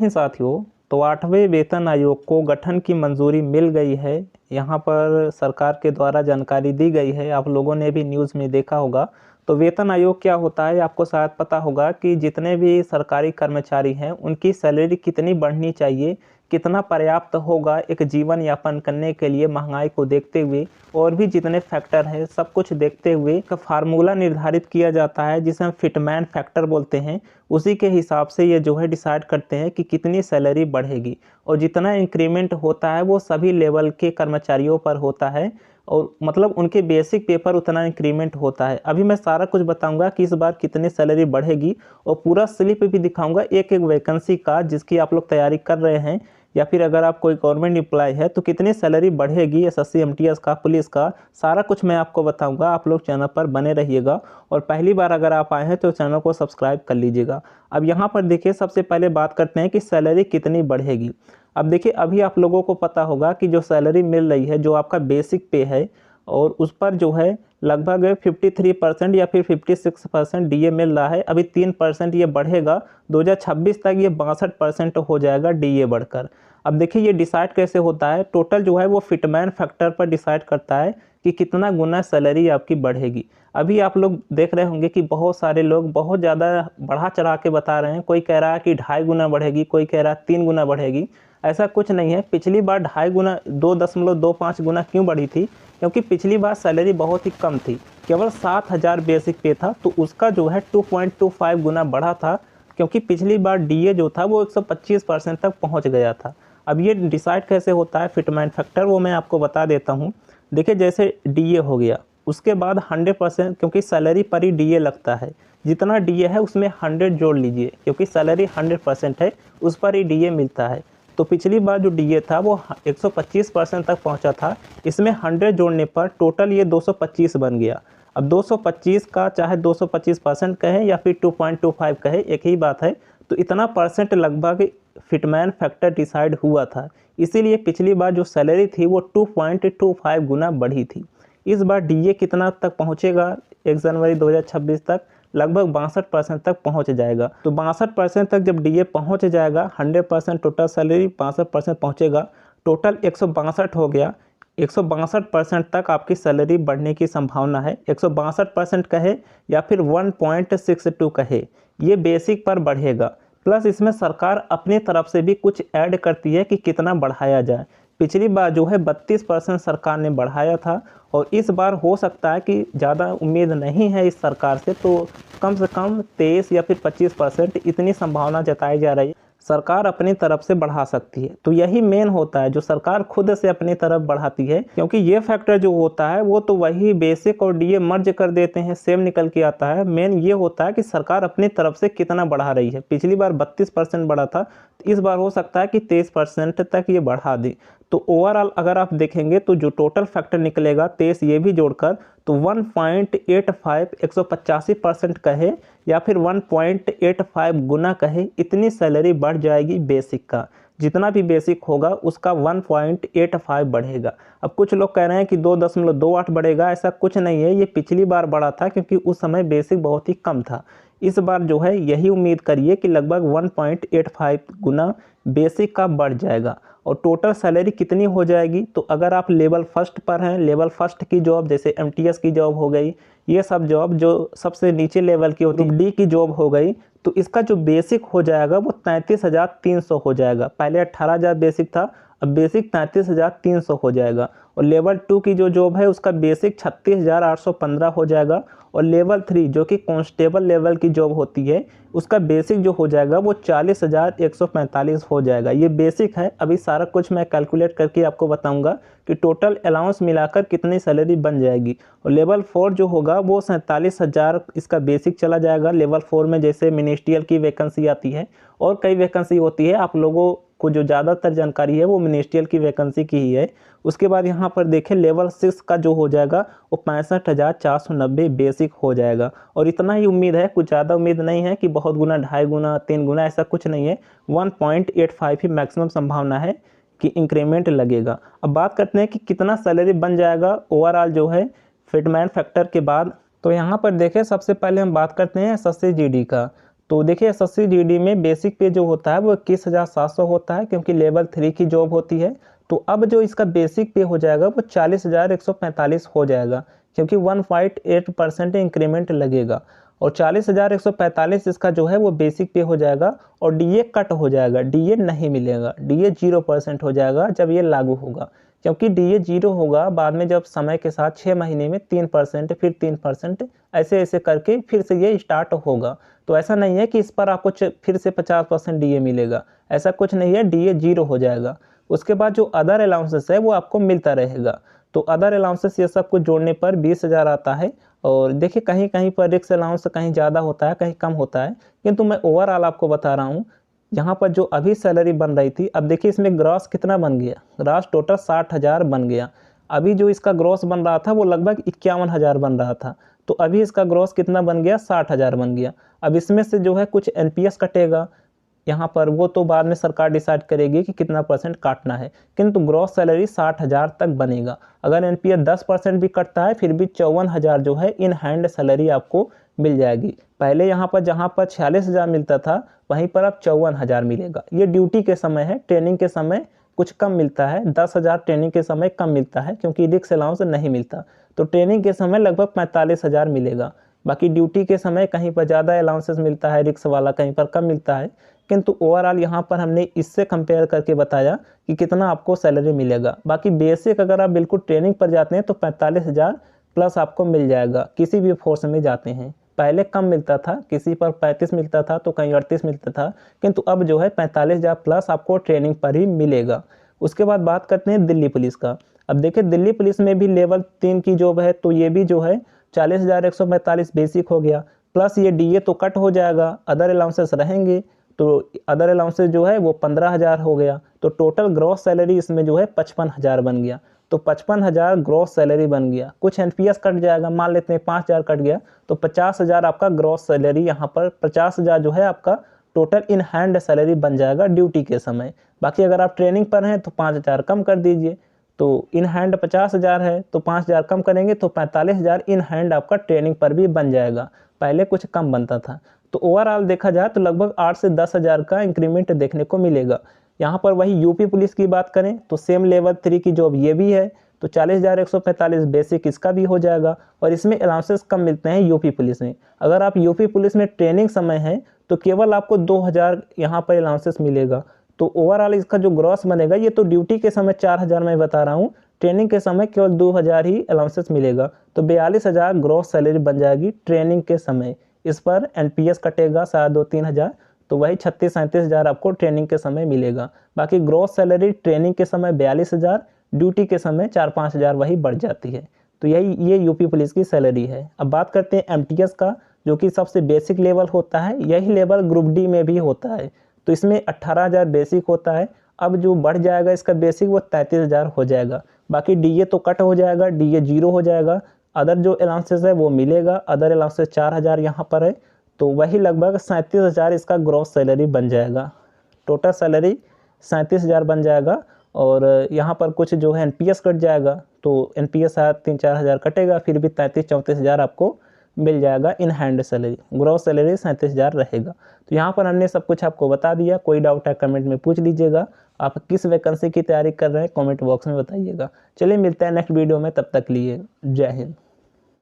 ही साथियों, तो 8वें वेतन आयोग को गठन की मंजूरी मिल गई है। यहाँ पर सरकार के द्वारा जानकारी दी गई है, आप लोगों ने भी न्यूज़ में देखा होगा। तो वेतन आयोग क्या होता है, आपको शायद पता होगा कि जितने भी सरकारी कर्मचारी हैं उनकी सैलरी कितनी बढ़नी चाहिए, कितना पर्याप्त होगा एक जीवन यापन करने के लिए महंगाई को देखते हुए, और भी जितने फैक्टर हैं सब कुछ देखते हुए एक फार्मूला निर्धारित किया जाता है जिसे हम फिटमैन फैक्टर बोलते हैं। उसी के हिसाब से ये जो है डिसाइड करते हैं कि कितनी सैलरी बढ़ेगी, और जितना इंक्रीमेंट होता है वो सभी लेवल के कर्मचारियों पर होता है, और मतलब उनके बेसिक पेपर उतना इंक्रीमेंट होता है। अभी मैं सारा कुछ बताऊंगा कि इस बार कितनी सैलरी बढ़ेगी, और पूरा स्लिप भी दिखाऊंगा एक एक वैकेंसी का जिसकी आप लोग तैयारी कर रहे हैं, या फिर अगर आप कोई गवर्नमेंट एम्प्लॉय है तो कितनी सैलरी बढ़ेगी एसएससी एमटीएस का, पुलिस का, सारा कुछ मैं आपको बताऊंगा। आप लोग चैनल पर बने रहिएगा, और पहली बार अगर आप आए हैं तो चैनल को सब्सक्राइब कर लीजिएगा। अब यहाँ पर देखिए, सबसे पहले बात करते हैं कि सैलरी कितनी बढ़ेगी। अब देखिए, अभी आप लोगों को पता होगा कि जो सैलरी मिल रही है, जो आपका बेसिक पे है, और उस पर जो है लगभग 53% या फिर 56% डीए मिल रहा है। अभी 3% ये बढ़ेगा, 2026 तक ये 62% हो जाएगा डीए बढ़कर। अब देखिए ये डिसाइड कैसे होता है, टोटल जो है वो फिटमैन फैक्टर पर डिसाइड करता है कि कितना गुना सैलरी आपकी बढ़ेगी। अभी आप लोग देख रहे होंगे कि बहुत सारे लोग बहुत ज़्यादा बढ़ा चढ़ा के बता रहे हैं। कोई कह रहा है कि 2.5 गुना बढ़ेगी, कोई कह रहा है 3 गुना बढ़ेगी। ऐसा कुछ नहीं है। पिछली बार 2.5 गुना 2.25 गुना क्यों बढ़ी थी, क्योंकि पिछली बार सैलरी बहुत ही कम थी, केवल 7,000 बेसिक पे था, तो उसका जो है 2.25 गुना बढ़ा था, क्योंकि पिछली बार डीए जो था वो 125% तक पहुंच गया था। अब ये डिसाइड कैसे होता है फिटमैन फैक्टर, वो मैं आपको बता देता हूँ। देखिए जैसे डीए हो गया, उसके बाद 100%, क्योंकि सैलरी पर ही डीए लगता है, जितना डीए है उसमें 100 जोड़ लीजिए, क्योंकि सैलरी 100% है, उस पर ही डीए मिलता है। तो पिछली बार जो डीए था वो 125% तक पहुंचा था, इसमें 100 जोड़ने पर टोटल ये 225 बन गया। अब 225 का चाहे 225% कहें या फिर 2.25 कहें, एक ही बात है। तो इतना परसेंट लगभग फिटमैन फैक्टर डिसाइड हुआ था, इसीलिए पिछली बार जो सैलरी थी वो 2.25 गुना बढ़ी थी। इस बार डीए कितना तक पहुंचेगा 1 जनवरी 2026 तक, लगभग 62% तक पहुंच जाएगा। तो 62% तक जब डीए पहुंच जाएगा, 100% टोटल सैलरी 62% पहुंचेगा, टोटल 162 हो गया। 162% तक आपकी सैलरी बढ़ने की संभावना है। 162% कहे या फिर 1.62 कहे, ये बेसिक पर बढ़ेगा। प्लस इसमें सरकार अपनी तरफ से भी कुछ ऐड करती है कि कितना बढ़ाया जाए। पिछली बार जो है 32% सरकार ने बढ़ाया था, और इस बार हो सकता है कि ज़्यादा उम्मीद नहीं है इस सरकार से, तो कम से कम 23 या फिर 25% इतनी संभावना जताई जा रही है, सरकार अपनी तरफ से बढ़ा सकती है। तो यही मेन होता है, जो सरकार खुद से अपनी तरफ बढ़ाती है, क्योंकि ये फैक्टर जो होता है वो तो वही बेसिक और डीए मर्ज कर देते हैं, सेम निकल के आता है। मेन ये होता है कि सरकार अपनी तरफ से कितना बढ़ा रही है। पिछली बार 32% बढ़ा था, तो इस बार हो सकता है कि 23% तक ये बढ़ा दे। तो ओवरऑल अगर आप देखेंगे तो जो टोटल फैक्टर निकलेगा 23 ये भी जोड़कर, तो 1.85 185% कहे या फिर 1.85 गुना कहे, इतनी सैलरी बढ़ जाएगी बेसिक का। जितना भी बेसिक होगा उसका 1.85 बढ़ेगा। अब कुछ लोग कह रहे हैं कि 2.28 बढ़ेगा, ऐसा कुछ नहीं है। ये पिछली बार बढ़ा था क्योंकि उस समय बेसिक बहुत ही कम था। इस बार जो है यही उम्मीद करिए कि लगभग 1.85 गुना बेसिक का बढ़ जाएगा। और टोटल सैलरी कितनी हो जाएगी, तो अगर आप लेवल फर्स्ट पर हैं, लेवल फर्स्ट की जॉब जैसे एमटीएस की जॉब हो गई, ये सब जॉब जो सबसे नीचे लेवल की होती है, डी की जॉब हो गई, तो इसका जो बेसिक हो जाएगा वो 33,300 हो जाएगा। पहले 18,000 बेसिक था, अब बेसिक 33,300 हो जाएगा। और लेवल 2 की जो जॉब है उसका बेसिक 36,815 हो जाएगा। और लेवल 3 जो कि कांस्टेबल लेवल की जॉब होती है, उसका बेसिक जो हो जाएगा वो 40,145 हो जाएगा। ये बेसिक है, अभी सारा कुछ मैं कैलकुलेट करके आपको बताऊंगा कि टोटल अलाउंस मिलाकर कितनी सैलरी बन जाएगी। और लेवल 4 जो होगा वो 47,000 इसका बेसिक चला जाएगा। लेवल 4 में जैसे मिनिस्ट्रियल की वैकेंसी आती है और कई वैकेंसी होती है, आप लोगों को जो ज़्यादातर जानकारी है वो मिनिस्ट्रियल की वैकेंसी की ही है। उसके बाद यहाँ पर देखें लेवल 6 का जो हो जाएगा वो 65,490 बेसिक हो जाएगा। और इतना ही उम्मीद है, कुछ ज़्यादा उम्मीद नहीं है कि बहुत गुना, 2.5 गुना, 3 गुना, ऐसा कुछ नहीं है। 1.85 ही मैक्सिमम संभावना है कि इंक्रीमेंट लगेगा। अब बात करते हैं कि कितना सैलरी बन जाएगा ओवरऑल जो है फिटमैन फैक्टर के बाद। तो यहाँ पर देखें, सबसे पहले हम बात करते हैं एसएससी जीडी का। तो देखिए एसएससी जीडी में बेसिक पे जो होता है वो 21,700 होता है, क्योंकि लेवल 3 की जॉब होती है। तो अब जो इसका बेसिक पे हो जाएगा वो 40,145 हो जाएगा, क्योंकि 1.8% इंक्रीमेंट लगेगा। और 40,145 इसका जो है वो बेसिक पे हो जाएगा, और डीए कट हो जाएगा, डीए नहीं मिलेगा, डीए 0% हो जाएगा जब ये लागू होगा। क्योंकि डीए 0 होगा बाद में, जब समय के साथ 6 महीने में 3%, फिर 3%, ऐसे ऐसे करके फिर से ये स्टार्ट होगा। तो ऐसा नहीं है कि इस पर आपको फिर से 50% डीए मिलेगा, ऐसा कुछ नहीं है, डीए 0 हो जाएगा। उसके बाद जो अदर अलाउंसेस है वो आपको मिलता रहेगा। तो अदर अलाउंसेस ये सब कुछ जोड़ने पर 20,000 आता है। और देखिए कहीं कहीं पर रिक्स अलाउंस कहीं ज़्यादा होता है, कहीं कम होता है, किंतु मैं ओवरऑल आपको बता रहा हूँ। यहाँ पर जो अभी सैलरी बन रही थी, अब देखिए इसमें ग्रॉस कितना बन गया, ग्रॉस टोटल 60,000 बन गया। अभी जो इसका ग्रॉस बन रहा था वो लगभग 51,000 बन रहा था, तो अभी इसका ग्रॉस कितना बन गया, 60,000 बन गया। अब इसमें से जो है कुछ एनपीएस कटेगा यहाँ पर, वो तो बाद में सरकार डिसाइड करेगी कि कितना परसेंट काटना है, किंतु ग्रॉस सैलरी 60,000 तक बनेगा। अगर एनपीएस 10% भी कटता है फिर भी 54,000 जो है इन हैंड सैलरी आपको मिल जाएगी। पहले यहाँ पर जहाँ पर 46,000 मिलता था वहीं पर अब 54,000 मिलेगा। ये ड्यूटी के समय है, ट्रेनिंग के समय कुछ कम मिलता है, 10,000 ट्रेनिंग के समय कम मिलता है, क्योंकि रिक्स अलाउंस नहीं मिलता। तो ट्रेनिंग के समय लगभग 45,000 मिलेगा। बाकी ड्यूटी के समय कहीं पर ज़्यादा अलाउंसेस मिलता है, रिक्स वाला कहीं पर कम मिलता है। किंतु ओवरऑल यहाँ पर हमने इससे कंपेयर करके बताया कि कितना आपको सैलरी मिलेगा। बाकी बेसिक अगर आप बिल्कुल ट्रेनिंग पर जाते हैं तो 45,000 प्लस आपको मिल जाएगा, किसी भी फोर्स में जाते हैं। पहले कम मिलता था, किसी पर 35 मिलता था तो कहीं 38 मिलता था, किंतु अब जो है 45,000 प्लस आपको ट्रेनिंग पर ही मिलेगा। उसके बाद बात करते हैं दिल्ली पुलिस का। अब देखिए दिल्ली पुलिस में भी लेवल 3 की जॉब है, तो ये भी जो है 40,145 बेसिक हो गया, प्लस ये डीए तो कट हो जाएगा, अदर अलाउंसेस रहेंगे, तो अदर अलाउंसेस जो है वो 15,000 हो गया। तो टोटल ग्रॉस सैलरी इसमें जो है 55,000 बन गया। तो 55,000 ग्रॉस सैलरी बन गया। कुछ एनपीएस कट जाएगा, मान लेते हैं 5,000 कट गया, तो 50,000 आपका ग्रॉस सैलरी, यहाँ पर 50,000 जो है आपका टोटल इन हैंड सैलरी बन जाएगा ड्यूटी के समय। बाकी अगर आप ट्रेनिंग पर हैं तो 5,000 कम कर दीजिए, तो इन हैंड 50,000 है तो 5,000 कम करेंगे तो 45,000 इन हैंड आपका ट्रेनिंग पर भी बन जाएगा। पहले कुछ कम बनता था। तो ओवरऑल देखा जाए तो लगभग 8 से 10,000 का इंक्रीमेंट देखने को मिलेगा। यहाँ पर वही यूपी पुलिस की बात करें तो सेम लेवल 3 की जॉब ये भी है, तो 40,145 बेसिक इसका भी हो जाएगा, और इसमें अलाउंसेस कम मिलते हैं यूपी पुलिस में। अगर आप यूपी पुलिस में ट्रेनिंग समय है तो केवल आपको 2,000 यहाँ पर अलाउंसेस मिलेगा। तो ओवरऑल इसका जो ग्रॉस बनेगा, ये तो ड्यूटी के समय 4,000 मैं बता रहा हूँ, ट्रेनिंग के समय केवल 2,000 ही अलाउंसेस मिलेगा, तो 42,000 ग्रॉस सैलरी बन जाएगी ट्रेनिंग के समय। इस पर एनपीएस कटेगा शायद 2-3 हज़ार, तो वही 36-37,000 आपको ट्रेनिंग के समय मिलेगा। बाकी ग्रॉस सैलरी ट्रेनिंग के समय 42,000, ड्यूटी के समय 4-5 हज़ार वही बढ़ जाती है। तो ये यूपी पुलिस की सैलरी है। अब बात करते हैं एमटीएस का, जो कि सबसे बेसिक लेवल होता है, यही लेवल ग्रुप डी में भी होता है। तो इसमें 18,000 बेसिक होता है। अब जो बढ़ जाएगा इसका बेसिक वो 33,000 हो जाएगा। बाकी डीए तो कट हो जाएगा, डीए 0 हो जाएगा। अदर जो अलाउंसेस है वो मिलेगा, अदर अलाउंसेस 4,000 यहाँ पर है, तो वही लगभग 37,000 इसका ग्रॉस सैलरी बन जाएगा। टोटल सैलरी 37,000 बन जाएगा। और यहाँ पर कुछ जो है एनपीएस कट जाएगा, तो एनपीएस 3-4 हज़ार कटेगा, फिर भी 33-34 हज़ार आपको मिल जाएगा in hand salary. Gross salary 37,000 रहेगा। तो यहाँ पर हमने सब कुछ आपको बता दिया। कोई डाउट है कमेंट में पूछ लीजिएगा। आप किस वैकेंसी की तैयारी कर रहे हैं कमेंट बॉक्स में बताइएगा। चलिए मिलते हैं नेक्स्ट वीडियो में, तब तक लिए जय हिंद।